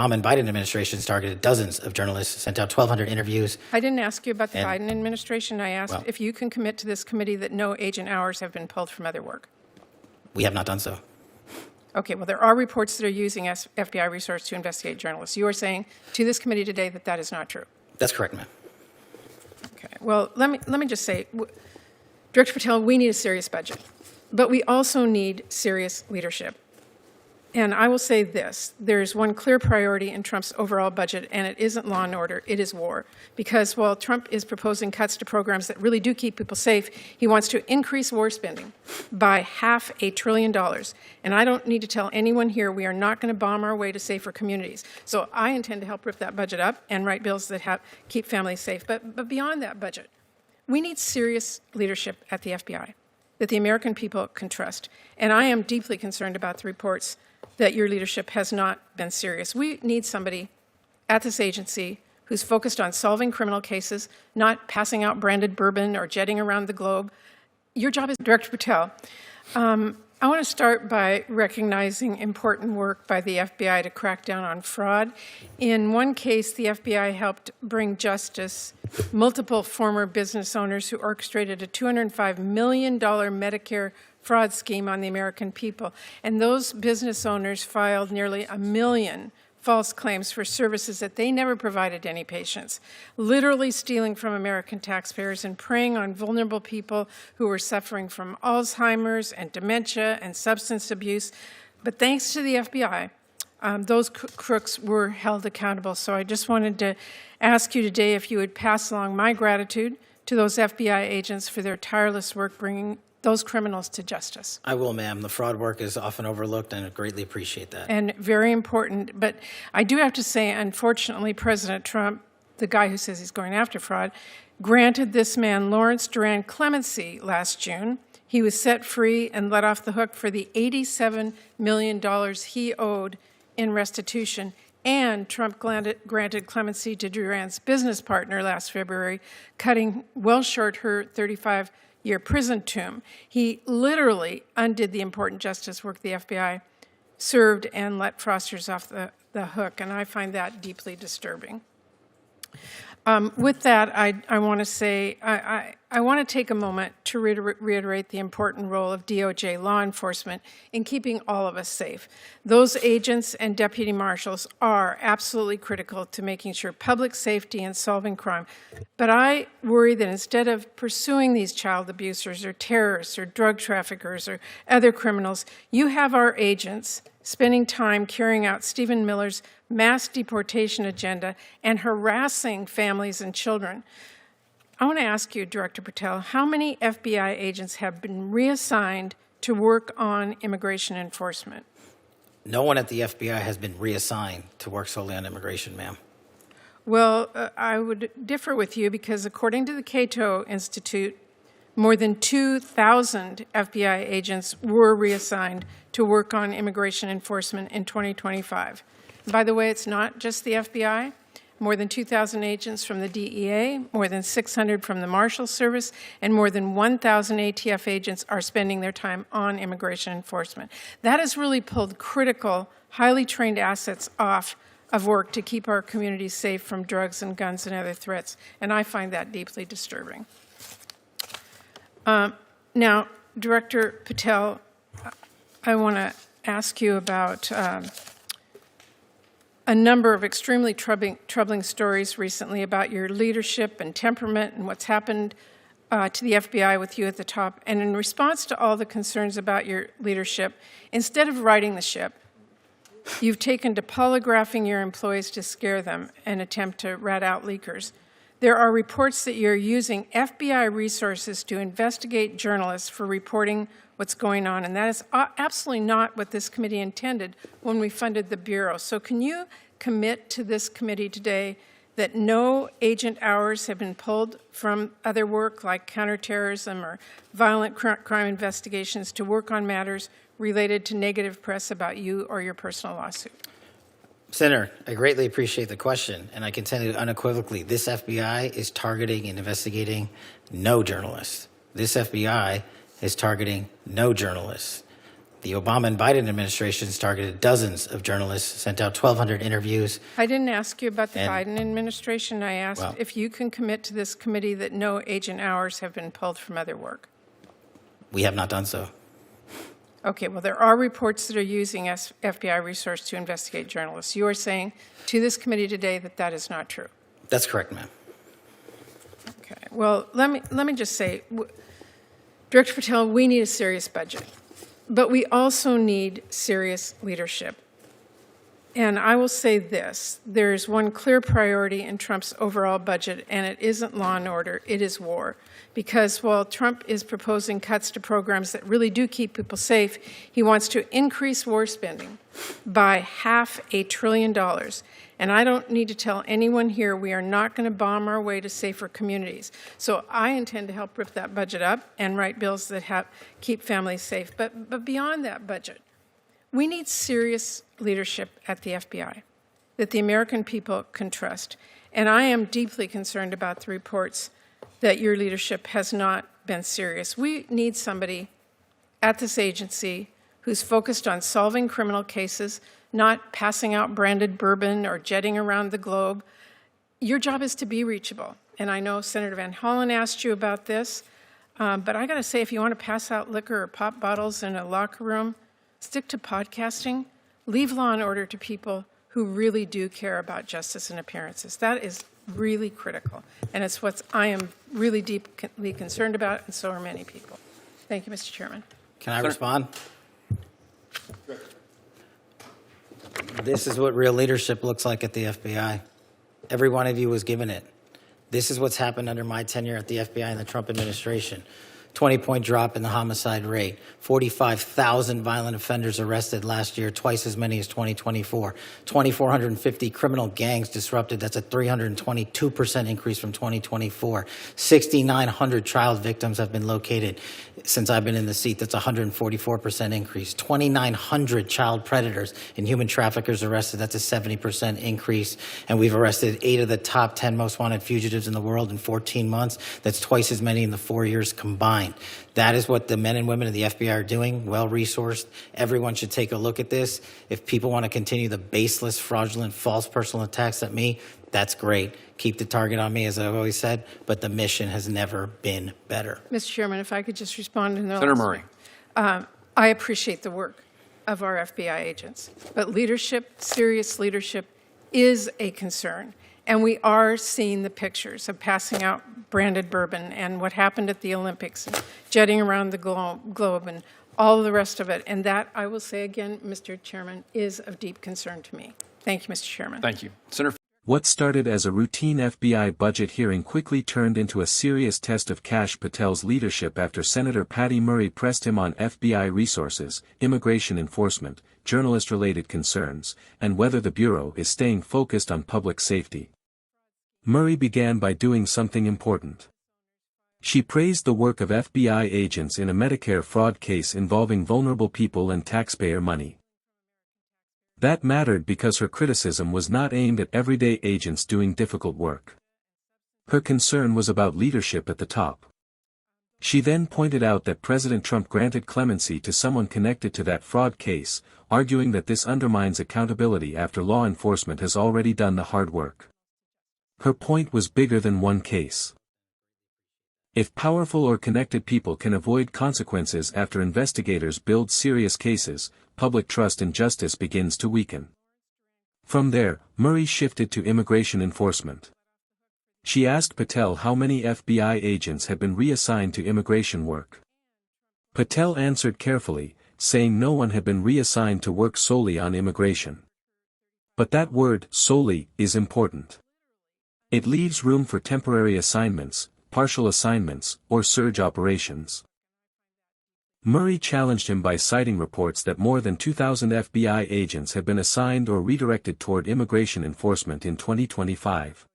Obama and Biden administrations targeted dozens of journalists, sent out 1,200 interviews. I didn't ask you about the Biden administration. I asked if you can commit to this committee that no agent hours have been pulled from other work. We have not done so. Okay, well, there are reports that are using FBI resources to investigate journalists. You are saying to this committee today that that is not true. That's correct, ma'am. Okay, well, let me just say, Director Patel, we need a serious budget, but we also need serious leadership. And I will say this, there's one clear priority in Trump's overall budget, and it isn't law and order, it is war. Because while Trump is proposing cuts to programs that really do keep people safe, he wants to increase war spending by $500 billion. And I don't need to tell anyone here we are not going to bomb our way to safer communities. So I intend to help rip that budget up and write bills that keep families safe. But beyond that budget, we need serious leadership at the FBI that the American people can trust. And I am deeply concerned about the reports that your leadership has not been serious. We need somebody at this agency who's focused on solving criminal cases, not passing out branded bourbon or jetting around the globe. Your job is Director Patel. I want to start by recognizing important work by the FBI to crack down on fraud. In one case, the FBI helped bring justice multiple former business owners who orchestrated a $205 million Medicare fraud scheme on the American people. And those business owners filed nearly 1 million false claims for services that they never provided to any patients, literally stealing from American taxpayers and preying on vulnerable people who were suffering from Alzheimer's and dementia and substance abuse. But thanks to the FBI, those crooks were held accountable. So I just wanted to ask you today if you would pass along my gratitude to those FBI agents for their tireless work bringing those criminals to justice. I will, ma'am. The fraud work is often overlooked, and I greatly appreciate that. And very important. But I do have to say, unfortunately, President Trump, the guy who says he's going after fraud, granted this man, Lawrence Duran, clemency last June. He was set free and let off the hook for the $87 million he owed in restitution. And Trump granted clemency to Duran's business partner last February, cutting well short her 35-year prison term. He literally undid the important justice work the FBI served and let fraudsters off the hook, and I find that deeply disturbing. With that, I want to say, I want to take a moment to reiterate the important role of DOJ law enforcement in keeping all of us safe. Those agents and deputy marshals are absolutely critical to making sure public safety and solving crime. But I worry that instead of pursuing these child abusers or terrorists or drug traffickers or other criminals, you have our agents spending time carrying out Stephen Miller's mass deportation agenda and harassing families and children. I want to ask you, Director Patel, how many FBI agents have been reassigned to work on immigration enforcement? No one at the FBI has been reassigned to work solely on immigration, ma'am. Well, I would differ with you because according to the Cato Institute, more than 2,000 FBI agents were reassigned to work on immigration enforcement in 2025. By the way, it's not just the FBI. More than 2,000 agents from the DEA, more than 600 from the Marshal Service, and more than 1,000 ATF agents are spending their time on immigration enforcement. That has really pulled critical, highly trained assets off of work to keep our communities safe from drugs and guns and other threats, and I find that deeply disturbing. Now, Director Patel, I want to ask you about a number of extremely troubling stories recently about your leadership and temperament and what's happened to the FBI with you at the top. And in response to all the concerns about your leadership, instead of righting the ship, you've taken to polygraphing your employees to scare them and attempt to rat out leakers. There are reports that you're using FBI resources to investigate journalists for reporting what's going on, and that is absolutely not what this committee intended when we funded the Bureau. So can you commit to this committee today that no agent hours have been pulled from other work like counterterrorism or violent crime investigations to work on matters related to negative press about you or your personal lawsuit? Senator, I greatly appreciate the question, and I can tell you unequivocally, this FBI is targeting and investigating no journalists. This FBI is targeting no journalists. The Obama and Biden administrations targeted dozens of journalists, sent out 1,200 interviews. I didn't ask you about the And- Biden administration. I asked Well- if you can commit to this committee that no agent hours have been pulled from other work. We have not done so. Okay, well, there are reports that are using FBI resource to investigate journalists. You are saying to this committee today that that is not true. That's correct, ma'am. Okay, well, let me just say, Director Patel, we need a serious budget, but we also need serious leadership. And I will say this, there's one clear priority in Trump's overall budget, and it isn't law and order, it is war. Because while Trump is proposing cuts to programs that really do keep people safe, he wants to increase war spending by $500 billion. And I don't need to tell anyone here we are not going to bomb our way to safer communities. So I intend to help rip that budget up and write bills that keep families safe. But beyond that budget, we need serious leadership at the FBI that the American people can trust. And I am deeply concerned about the reports that your leadership has not been serious. We need somebody at this agency who's focused on solving criminal cases, not passing out branded bourbon or jetting around the globe. Your job is to be reachable. And I know Senator Van Hollen asked you about this, but I got to say, if you want to pass out liquor or pop bottles in a locker room, stick to podcasting. Leave law and order to people who really do care about justice and appearances. That is really critical, and it's what I am really deeply concerned about, and so are many people. Thank you, Mr. Chairman. Can I respond? This is what real leadership looks like at the FBI. Every one of you was given it. This is what's happened under my tenure at the FBI and the Trump administration. 20-point drop in the homicide rate, 45,000 violent offenders arrested last year, twice as many as 2024, 2,450 criminal gangs disrupted. That's a 322% increase from 2024. 6,900 child victims have been located since I've been in the seat. That's a 144% increase. 2,900 child predators and human traffickers arrested. That's a 70% increase. And we've arrested 8 of the top 10 most wanted fugitives in the world in 14 months. That's twice as many in the 4 years combined. That is what the men and women of the FBI are doing, well-resourced. Everyone should take a look at this. If people want to continue the baseless, fraudulent, false personal attacks at me, that's great. Keep the target on me, as I've always said, but the mission has never been better. Mr. Chairman, if I could just respond to Senator Murray. I appreciate the work of our FBI agents, but leadership, serious leadership, is a concern. And we are seeing the pictures of passing out branded bourbon and what happened at the Olympics, and jetting around the globe and all the rest of it. And that, I will say again, Mr. Chairman, is of deep concern to me. Thank you, Mr. Chairman. Thank you. Senator. What started as a routine FBI budget hearing quickly turned into a serious test of Kash Patel's leadership after Senator Patty Murray pressed him on FBI resources, immigration enforcement, journalist-related concerns, and whether the Bureau is staying focused on public safety. Murray began by doing something important. She praised the work of FBI agents in a Medicare fraud case involving vulnerable people and taxpayer money. That mattered because her criticism was not aimed at everyday agents doing difficult work. Her concern was about leadership at the top. She then pointed out that President Trump granted clemency to someone connected to that fraud case, arguing that this undermines accountability after law enforcement has already done the hard work. Her point was bigger than one case. If powerful or connected people can avoid consequences after investigators build serious cases, public trust in justice begins to weaken. From there, Murray shifted to immigration enforcement. She asked Patel how many FBI agents had been reassigned to immigration work. Patel answered carefully, saying no one had been reassigned to work solely on immigration. But that word, solely, is important. It leaves room for temporary assignments, partial assignments, or surge operations. Murray challenged him by citing reports that more than 2,000 FBI agents had been assigned or redirected toward immigration enforcement in 2025.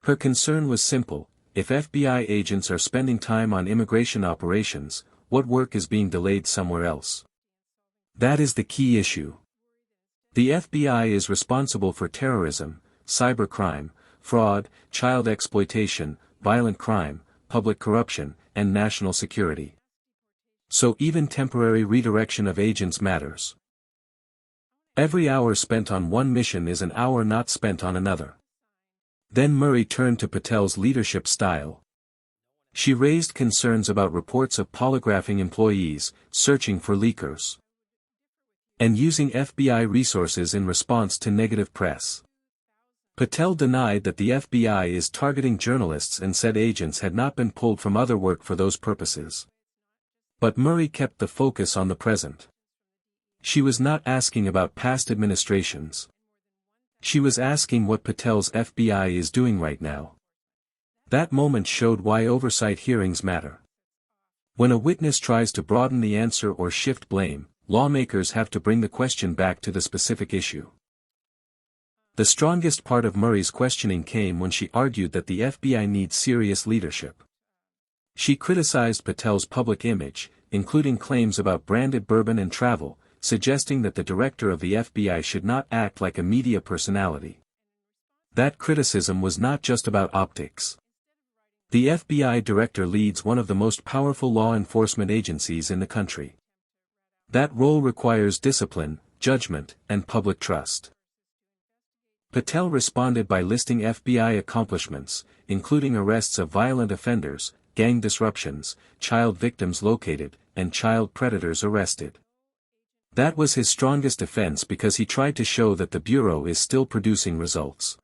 Her concern was simple: if FBI agents are spending time on immigration operations, what work is being delayed somewhere else? That is the key issue. The FBI is responsible for terrorism, cybercrime, fraud, child exploitation, violent crime, public corruption, and national security. So even temporary redirection of agents matters. Every hour spent on one mission is an hour not spent on another. Then Murray turned to Patel's leadership style. She raised concerns about reports of polygraphing employees, searching for leakers, and using FBI resources in response to negative press. Patel denied that the FBI is targeting journalists and said agents had not been pulled from other work for those purposes. But Murray kept the focus on the present. She was not asking about past administrations. She was asking what Patel's FBI is doing right now. That moment showed why oversight hearings matter. When a witness tries to broaden the answer or shift blame, lawmakers have to bring the question back to the specific issue. The strongest part of Murray's questioning came when she argued that the FBI needs serious leadership. She criticized Patel's public image, including claims about branded bourbon and travel, suggesting that the director of the FBI should not act like a media personality. That criticism was not just about optics. The FBI director leads one of the most powerful law enforcement agencies in the country. That role requires discipline, judgment, and public trust. Patel responded by listing FBI accomplishments, including arrests of violent offenders, gang disruptions, child victims located, and child predators arrested. That was his strongest defense because he tried to show that the Bureau is still producing results.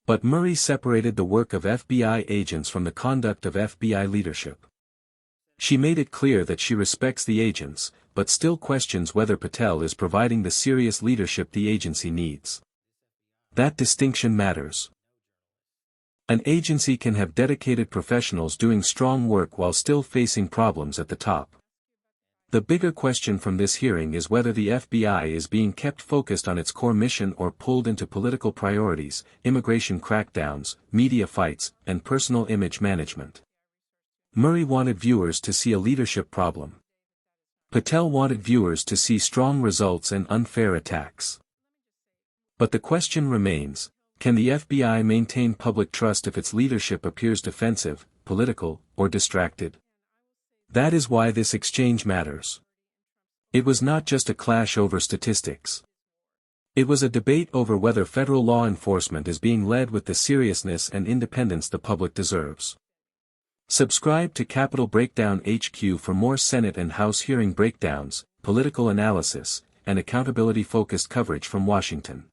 But Murray separated the work of FBI agents from the conduct of FBI leadership. She made it clear that she respects the agents, but still questions whether Patel is providing the serious leadership the agency needs. That distinction matters. An agency can have dedicated professionals doing strong work while still facing problems at the top. The bigger question from this hearing is whether the FBI is being kept focused on its core mission or pulled into political priorities, immigration crackdowns, media fights, and personal image management. Murray wanted viewers to see a leadership problem. Patel wanted viewers to see strong results and unfair attacks. But the question remains, can the FBI maintain public trust if its leadership appears defensive, political, or distracted? That is why this exchange matters. It was not just a clash over statistics. It was a debate over whether federal law enforcement is being led with the seriousness and independence the public deserves. Subscribe to Capitol Breakdown HQ for more Senate and House hearing breakdowns, political analysis, and accountability-focused coverage from Washington.